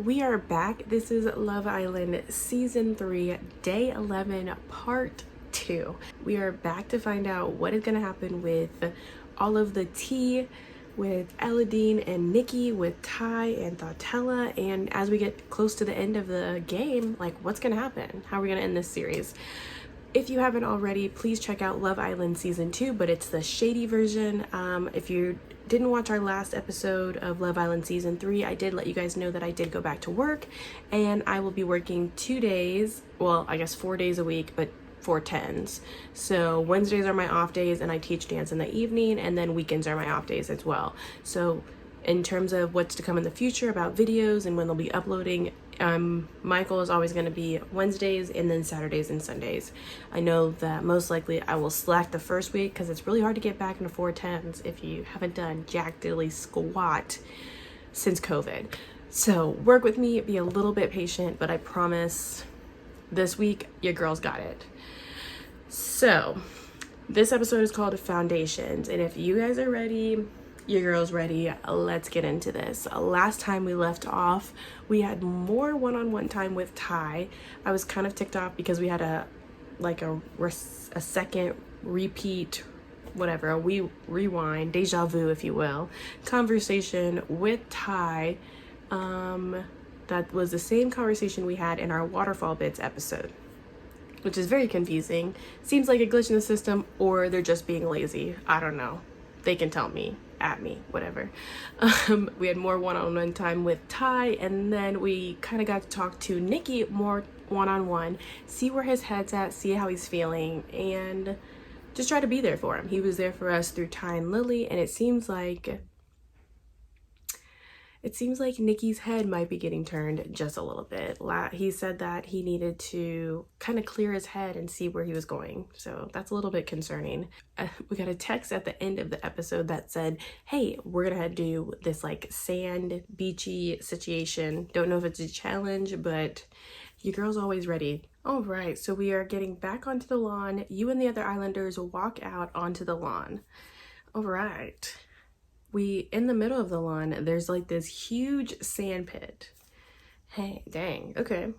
We are back. This is Love Island Season 3, Day 11, Part 2. We are back to find out what is going to happen with all of the tea with Eladine and Nikki, with Tai and Thoughtella, and as we get close to the end of the game, like, what's going to happen? How are we going to end this series? If you haven't already, please check out Love Island Season 2, but it's the shady version. If you didn't watch our last episode of Love Island Season 3, I did let you guys know that I did go back to work, and I will be working 2 days, well, I guess 4 days a week, but 4/10s. So Wednesdays are my off days, and I teach dance in the evening, and then weekends are my off days as well. So in terms of what's to come in the future about videos and when they'll be uploading, my goal is always going to be Wednesdays and then Saturdays and Sundays. I know that most likely I will slack the first week because it's really hard to get back into 4/10s if you haven't done jack diddly squat since COVID. So work with me, be a little bit patient, but I promise this week your girls got it. So this episode is called Foundations, and if you guys are ready, your girl's ready, let's get into this. Last time we left off, we had more one-on-one time with Tai. I was kind of ticked off because we had a second repeat, whatever, a rewind, deja vu, if you will, conversation with Tai. That was the same conversation we had in our waterfall bits episode, which is very confusing. Seems like a glitch in the system, or they're just being lazy. I don't know. They can tell me, at me, whatever. We had more one-on-one time with Tai, and then we kind of got to talk to Nikki more one-on-one, see where his head's at, see how he's feeling, and just try to be there for him. He was there for us through Tai and Lily, and it seems like Nikki's head might be getting turned just a little bit. He said that he needed to kind of clear his head and see where he was going. So that's a little bit concerning. We got a text at the end of the episode that said, hey, we're going to do this like sand, beachy situation. Don't know if it's a challenge, but your girl's always ready. All right, so we are getting back onto the lawn. You and the other islanders walk out onto the lawn. All right. In the middle of the lawn, there's like this huge sand pit. Hey, dang, okay.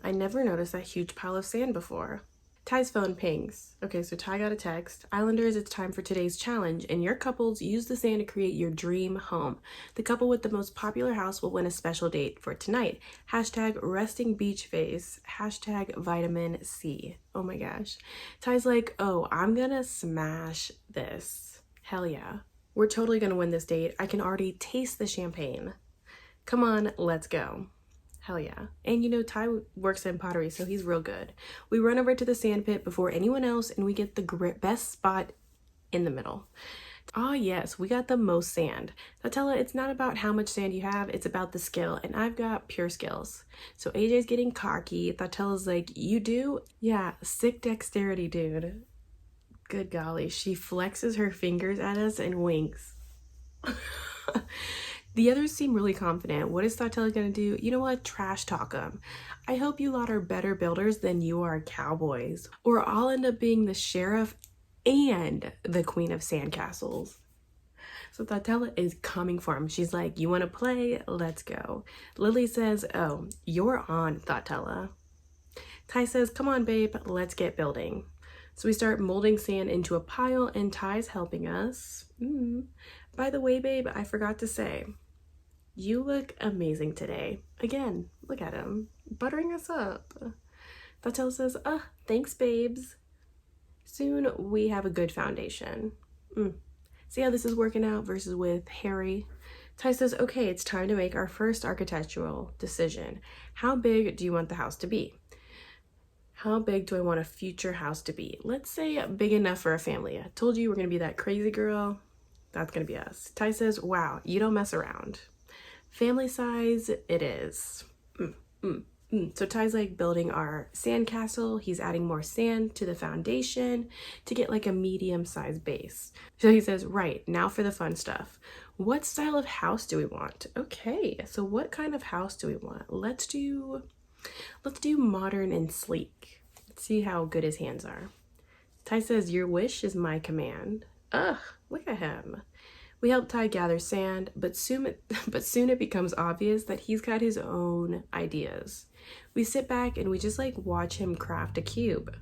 I never noticed that huge pile of sand before. Tai's phone pings. Okay, so Tai got a text. Islanders, it's time for today's challenge, and your couples use the sand to create your dream home. The couple with the most popular house will win a special date for tonight. Hashtag resting beach face. Hashtag vitamin C. Oh my gosh. Tai's like, oh, I'm gonna smash this. Hell yeah. We're totally gonna win this date. I can already taste the champagne. Come on, let's go. Hell yeah. And you know, Tai works in pottery, so he's real good. We run over to the sand pit before anyone else, and we get the best spot in the middle. Ah, yes, we got the most sand. Thoughtella, it's not about how much sand you have, it's about the skill, and I've got pure skills. So AJ's getting cocky. Thottella's like, you do? Yeah, sick dexterity, dude. Good golly, she flexes her fingers at us and winks. The others seem really confident. What is Thoughtella gonna do? You know what? Trash talk them. I hope you lot are better builders than you are cowboys, or I'll end up being the sheriff and the queen of sandcastles. So Thoughtella is coming for him. She's like, you wanna play? Let's go. Lily says, oh, you're on, Thoughtella. Tai says, come on, babe, let's get building. So we start molding sand into a pile, and Tai's helping us. By the way, babe, I forgot to say, you look amazing today. Again, look at him, buttering us up. Thottella says, thanks, babes. Soon we have a good foundation. See how this is working out versus with Harry? Tai says, okay, it's time to make our first architectural decision. How big do you want the house to be? How big do I want a future house to be? Let's say big enough for a family. I told you we're going to be that crazy girl. That's going to be us. Tai says, wow, you don't mess around. Family size, it is. So Tai's like building our sand castle. He's adding more sand to the foundation to get like a medium-sized base. So he says, right, now for the fun stuff. What style of house do we want? Okay, so what kind of house do we want? Let's do modern and sleek. Let's see how good his hands are. Tai says, your wish is my command. Ugh, look at him. We help Tai gather sand, but soon it becomes obvious that he's got his own ideas. We sit back and we just like watch him craft a cube.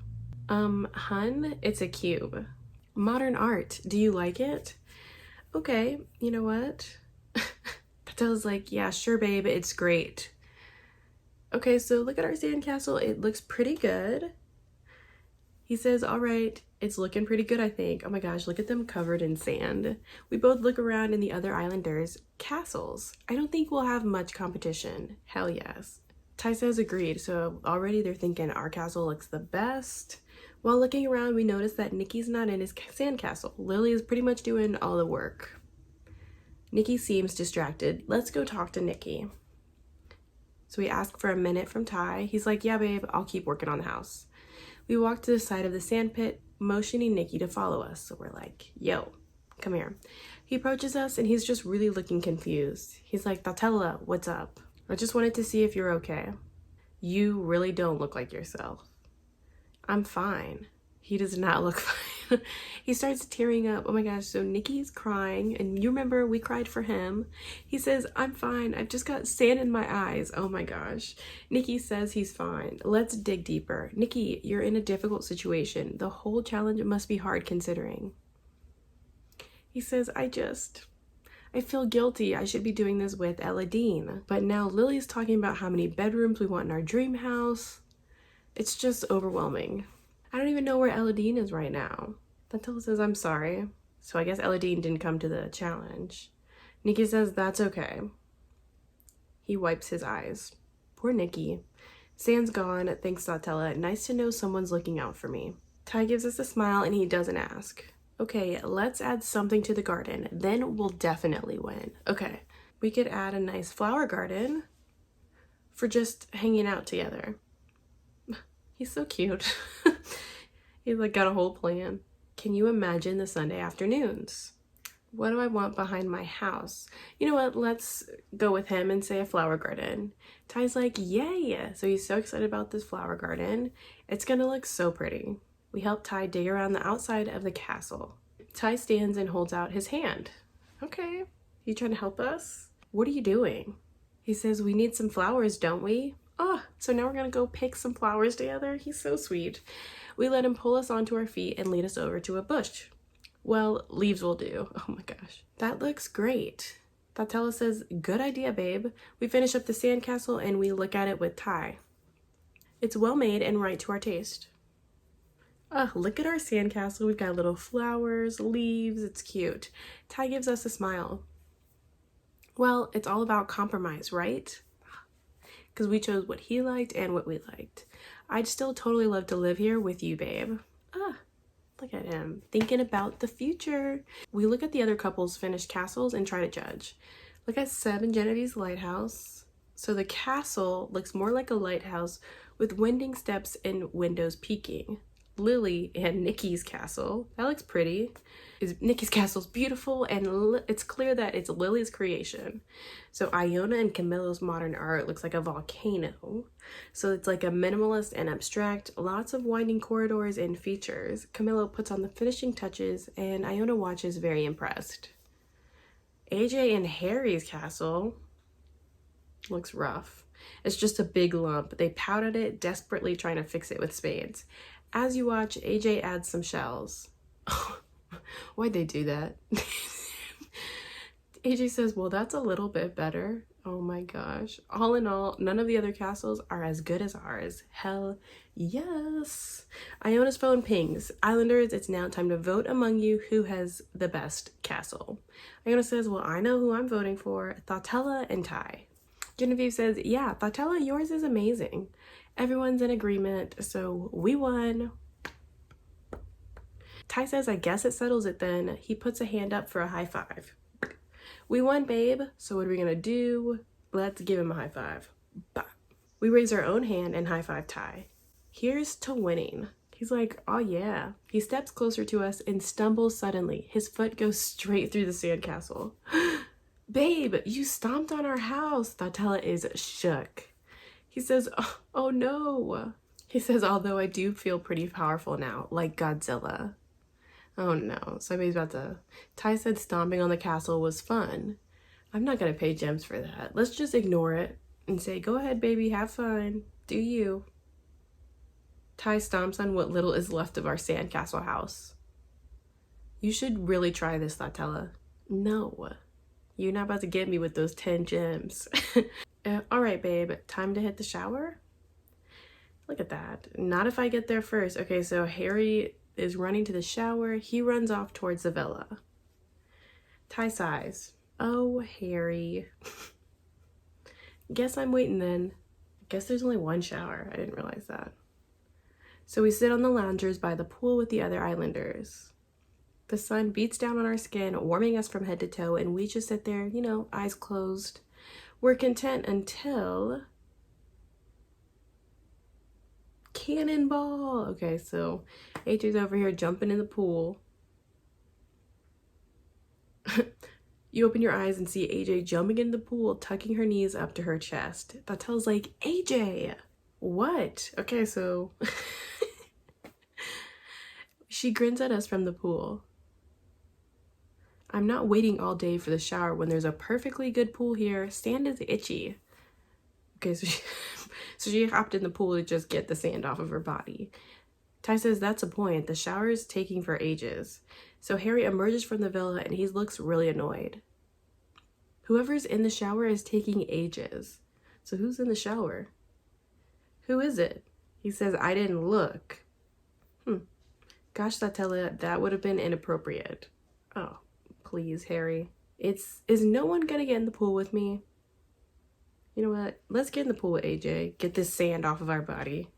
Hun, it's a cube. Modern art, do you like it? Okay, you know what? Patel's like, yeah, sure babe, it's great. Okay, so look at our sandcastle, it looks pretty good. He says, all right, it's looking pretty good, I think. Oh my gosh, look at them covered in sand. We both look around in the other islanders' castles. I don't think we'll have much competition. Hell yes. Tai says agreed, so already they're thinking our castle looks the best. While looking around, we notice that Nikki's not in his sandcastle. Lily is pretty much doing all the work. Nikki seems distracted. Let's go talk to Nikki. So we ask for a minute from Tai. He's like, yeah, babe, I'll keep working on the house. We walk to the side of the sand pit, motioning Nikki to follow us. So we're like, yo, come here. He approaches us and he's just really looking confused. He's like, Tatella, what's up? I just wanted to see if you're okay. You really don't look like yourself. I'm fine. He does not look fine. He starts tearing up. Oh my gosh, so Nikki's crying, and you remember we cried for him. He says, I'm fine. I've just got sand in my eyes. Oh my gosh. Nikki says he's fine. Let's dig deeper. Nikki, you're in a difficult situation. The whole challenge must be hard considering. He says, I feel guilty. I should be doing this with Eladine. But now Lily's talking about how many bedrooms we want in our dream house. It's just overwhelming. I don't even know where Eladine is right now. Tantilla says, I'm sorry. So I guess Eladine didn't come to the challenge. Nikki says, that's okay. He wipes his eyes. Poor Nikki. Sand's gone, thanks Tantilla. Nice to know someone's looking out for me. Tai gives us a smile and he doesn't ask. Okay, let's add something to the garden. Then we'll definitely win. Okay, we could add a nice flower garden for just hanging out together. He's so cute. He's like got a whole plan. Can you imagine the Sunday afternoons? What do I want behind my house? You know what? Let's go with him and say a flower garden. Tai's like, yay! So he's so excited about this flower garden. It's gonna look so pretty. We help Tai dig around the outside of the castle. Tai stands and holds out his hand. Okay, you trying to help us? What are you doing? He says, we need some flowers, don't we? Oh, so now we're gonna go pick some flowers together. He's so sweet. We let him pull us onto our feet and lead us over to a bush. Well, leaves will do. Oh my gosh. That looks great. Tatella says, good idea, babe. We finish up the sandcastle and we look at it with Tai. It's well made and right to our taste. Look at our sandcastle. We've got little flowers, leaves. It's cute. Tai gives us a smile. Well, it's all about compromise, right? Because we chose what he liked and what we liked. I'd still totally love to live here with you, babe. Look at him, thinking about the future. We look at the other couple's finished castles and try to judge. Look at Seb and Genevieve's lighthouse. So the castle looks more like a lighthouse with winding steps and windows peeking. Lily and Nikki's castle, that looks pretty. Nikki's castle's beautiful and it's clear that it's Lily's creation. So Iona and Camilo's modern art looks like a volcano. So it's like a minimalist and abstract, lots of winding corridors and features. Camilo puts on the finishing touches and Iona watches very impressed. AJ and Harry's castle looks rough. It's just a big lump. They pout at it, desperately trying to fix it with spades. As you watch, AJ adds some shells. Why'd they do that? AJ says, well, that's a little bit better. Oh my gosh. All in all, none of the other castles are as good as ours. Hell yes. Iona's phone pings. Islanders, it's now time to vote among you who has the best castle. Iona says, well, I know who I'm voting for. Tantella and Tai. Genevieve says, yeah, Tantella, yours is amazing. Everyone's in agreement, so we won. Tai says, I guess it settles it then. He puts a hand up for a high five. We won, babe. So what are we gonna do? Let's give him a high five. Bah. We raise our own hand and high five Tai. Here's to winning. He's like, oh yeah. He steps closer to us and stumbles suddenly. His foot goes straight through the sandcastle. Babe, you stomped on our house. Tantella is shook. He says, oh no. He says, although I do feel pretty powerful now, like Godzilla. Oh no, somebody's about to... Tai said stomping on the castle was fun. I'm not gonna pay gems for that. Let's just ignore it and say, go ahead, baby, have fun. Do you. Tai stomps on what little is left of our sandcastle house. You should really try this, Latella. No, you're not about to get me with those 10 gems. All right, babe, time to hit the shower? Look at that. Not if I get there first. Okay, so Harry is running to the shower. He runs off towards the villa. Tai sighs. Oh, Harry. Guess I'm waiting then. Guess there's only one shower. I didn't realize that. So we sit on the loungers by the pool with the other islanders. The sun beats down on our skin, warming us from head to toe, and we just sit there, you know, eyes closed. We're content until... Cannonball! Okay, so AJ's over here jumping in the pool. You open your eyes and see AJ jumping in the pool, tucking her knees up to her chest. That tells like, AJ! What? Okay, so... She grins at us from the pool. I'm not waiting all day for the shower when there's a perfectly good pool here. Sand is itchy. Okay, so she hopped in the pool to just get the sand off of her body. Tai says that's a point. The shower is taking for ages. So Harry emerges from the villa and he looks really annoyed. Whoever's in the shower is taking ages. So who's in the shower? Who is it? He says, I didn't look. Gosh, that would have been inappropriate. Oh, please, Harry. Is no one gonna get in the pool with me? You know what? Let's get in the pool with AJ. Get this sand off of our body.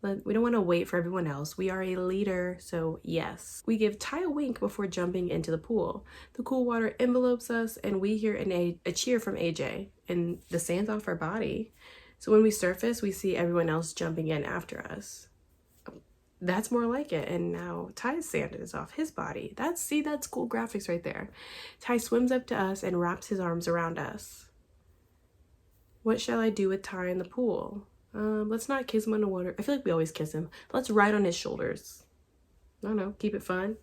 We don't want to wait for everyone else. We are a leader, so yes. We give Tai a wink before jumping into the pool. The cool water envelopes us, and we hear a cheer from AJ, and the sand's off our body. So when we surface, we see everyone else jumping in after us. That's more like it. And now Tai's sand is off his body. That's cool graphics right there. Tai swims up to us and wraps his arms around us. What shall I do with Tai in the pool? Let's not kiss him on the water. I feel like we always kiss him. Let's ride on his shoulders. I don't know, keep it fun.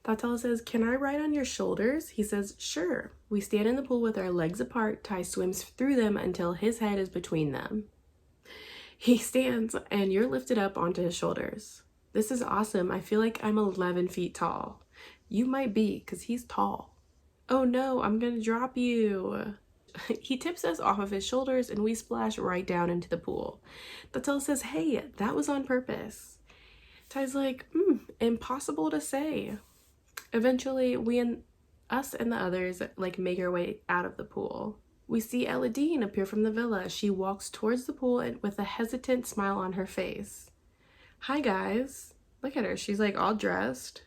Tatala says, can I ride on your shoulders? He says, sure. We stand in the pool with our legs apart. Tai swims through them until his head is between them. He stands and you're lifted up onto his shoulders. This is awesome. I feel like I'm 11 feet tall. You might be, because he's tall. Oh no, I'm gonna drop you. He tips us off of his shoulders and we splash right down into the pool. Tatala says, hey, that was on purpose. Tai's like, impossible to say. Eventually, us and the others make our way out of the pool. We see Eladine appear from the villa. She walks towards the pool with a hesitant smile on her face. Hi guys. Look at her. She's all dressed.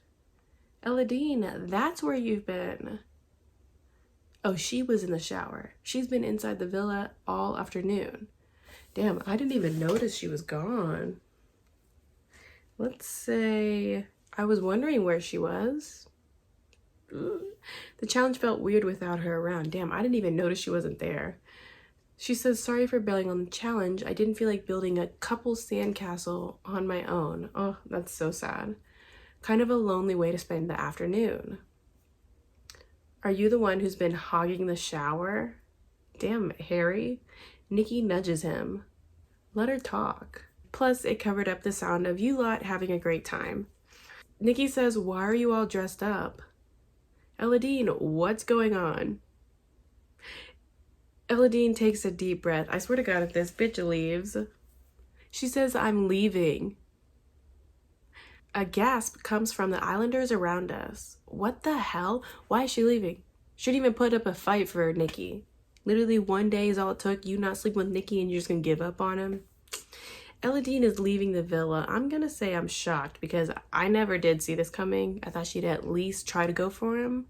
Eladine, that's where you've been. Oh, she was in the shower. She's been inside the villa all afternoon. Damn, I didn't even notice she was gone. Let's say I was wondering where she was. The challenge felt weird without her around. Damn, I didn't even notice she wasn't there. She says, sorry for bailing on the challenge. I didn't feel like building a couple sandcastle on my own. Oh, that's so sad. Kind of a lonely way to spend the afternoon. Are you the one who's been hogging the shower? Damn, Harry. Nikki nudges him. Let her talk. Plus, it covered up the sound of you lot having a great time. Nikki says, why are you all dressed up? Eladine, what's going on? Eladine takes a deep breath. I swear to God, if this bitch leaves. She says, I'm leaving. A gasp comes from the islanders around us. What the hell? Why is she leaving? Shouldn't even put up a fight for Nikki. Literally one day is all it took. You not sleeping with Nikki and you're just gonna give up on him? Eladine is leaving the villa. I'm gonna say I'm shocked because I never did see this coming. I thought she'd at least try to go for him.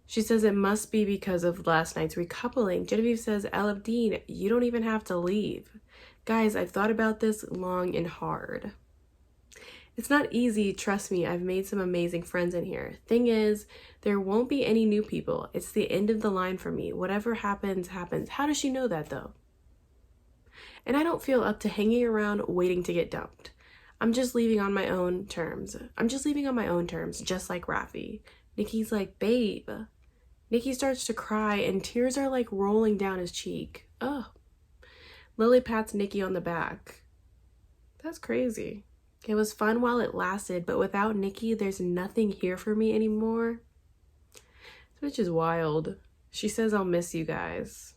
She says it must be because of last night's recoupling. Genevieve says, Eladine, you don't even have to leave. Guys, I've thought about this long and hard. It's not easy, trust me. I've made some amazing friends in here. Thing is, there won't be any new people. It's the end of the line for me. Whatever happens, happens. How does she know that though? And I don't feel up to hanging around waiting to get dumped. I'm just leaving on my own terms. I'm just leaving on my own terms, just like Rafi. Nikki's like, babe. Nikki starts to cry and tears are like rolling down his cheek. Ugh. Lily pats Nikki on the back. That's crazy. It was fun while it lasted, but without Nikki, there's nothing here for me anymore. Which is wild. She says, I'll miss you guys.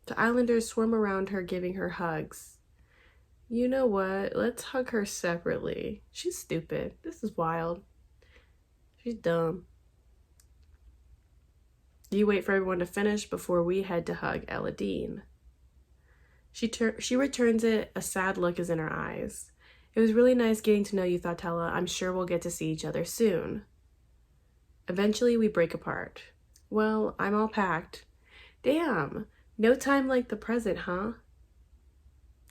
The Islanders swarm around her, giving her hugs. You know what? Let's hug her separately. She's stupid. This is wild. She's dumb. You wait for everyone to finish before we head to hug Eladine. She returns it. A sad look is in her eyes. It was really nice getting to know you, Thoughtella. I'm sure we'll get to see each other soon. Eventually, we break apart. Well, I'm all packed. Damn. No time like the present, huh?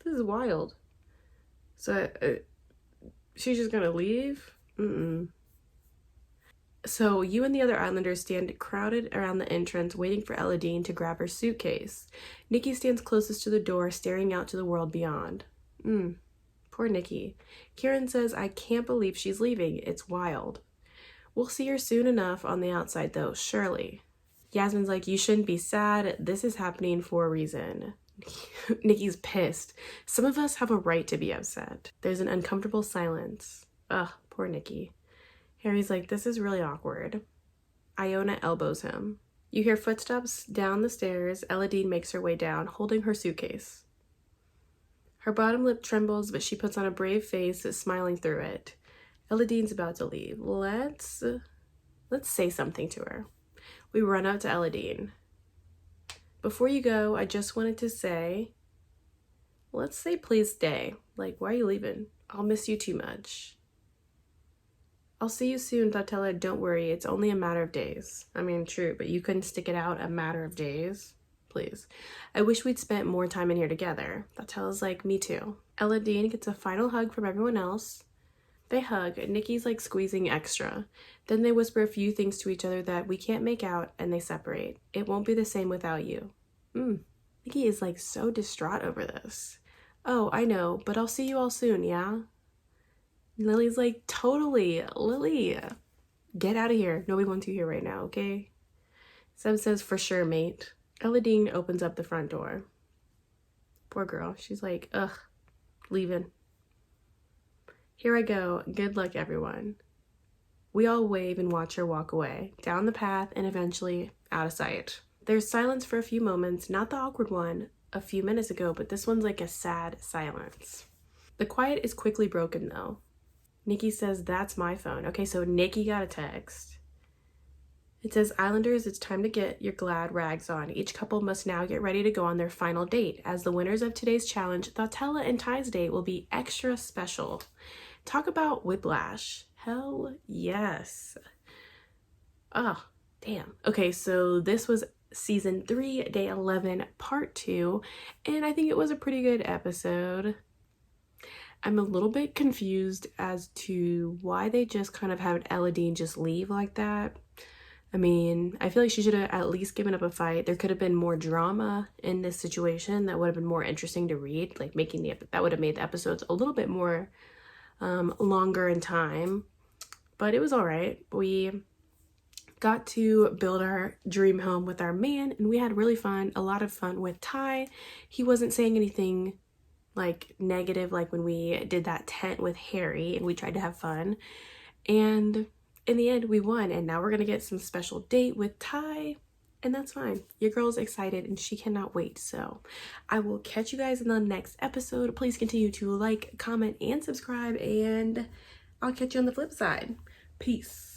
This is wild. So, she's just gonna leave? So, you and the other Islanders stand crowded around the entrance, waiting for Eladine to grab her suitcase. Nikki stands closest to the door, staring out to the world beyond. Poor Nikki. Kieran says, I can't believe she's leaving. It's wild. We'll see her soon enough on the outside, though, surely. Yasmin's like, you shouldn't be sad. This is happening for a reason. Nikki's pissed. Some of us have a right to be upset. There's an uncomfortable silence. Ugh, poor Nikki. Harry's like, this is really awkward. Iona elbows him. You hear footsteps down the stairs. Eladine makes her way down, holding her suitcase. Her bottom lip trembles, but she puts on a brave face, smiling through it. Eladine's about to leave. Let's say something to her. We run up to Eladine. Before you go, I just wanted to say, let's say please stay. Like, why are you leaving? I'll miss you too much. I'll see you soon, Thottella. Don't worry, it's only a matter of days. I mean, true, but you couldn't stick it out a matter of days? Please. I wish we'd spent more time in here together. Thottella's like, me too. Eladine gets a final hug from everyone else. They hug. Nikki's like squeezing extra. Then they whisper a few things to each other that we can't make out, and they separate. It won't be the same without you. Nikki is like so distraught over this. Oh, I know, but I'll see you all soon, yeah? Lily's like, totally. Lily, get out of here. Nobody wants you here right now, okay? Seb says, for sure, mate. Eladine opens up the front door. Poor girl. She's like, ugh, leaving. Here I go. Good luck, everyone. We all wave and watch her walk away, down the path and eventually out of sight. There's silence for a few moments, not the awkward one a few minutes ago, but this one's like a sad silence. The quiet is quickly broken though. Nikki says, that's my phone. Okay, so Nikki got a text. It says, Islanders, it's time to get your glad rags on. Each couple must now get ready to go on their final date. As the winners of today's challenge, Thottella and Ty's date will be extra special. Talk about whiplash. Hell yes. Oh, damn. Okay, so this was season 3, day 11, part 2, and I think it was a pretty good episode. I'm a little bit confused as to why they just kind of had Eladine just leave like that. I mean, I feel like she should have at least given up a fight. There could have been more drama in this situation that would have been more interesting to read, like that would have made the episodes a little bit more longer in time. But it was all right. We got to build our dream home with our man, and we had a lot of fun with Ty. He wasn't saying anything like negative, like when we did that tent with Harry and we tried to have fun. And in the end, we won, and now we're gonna get some special date with Ty, and that's fine. Your girl's excited and she cannot wait. So I will catch you guys in the next episode. Please continue to like, comment, and subscribe, and I'll catch you on the flip side. Peace.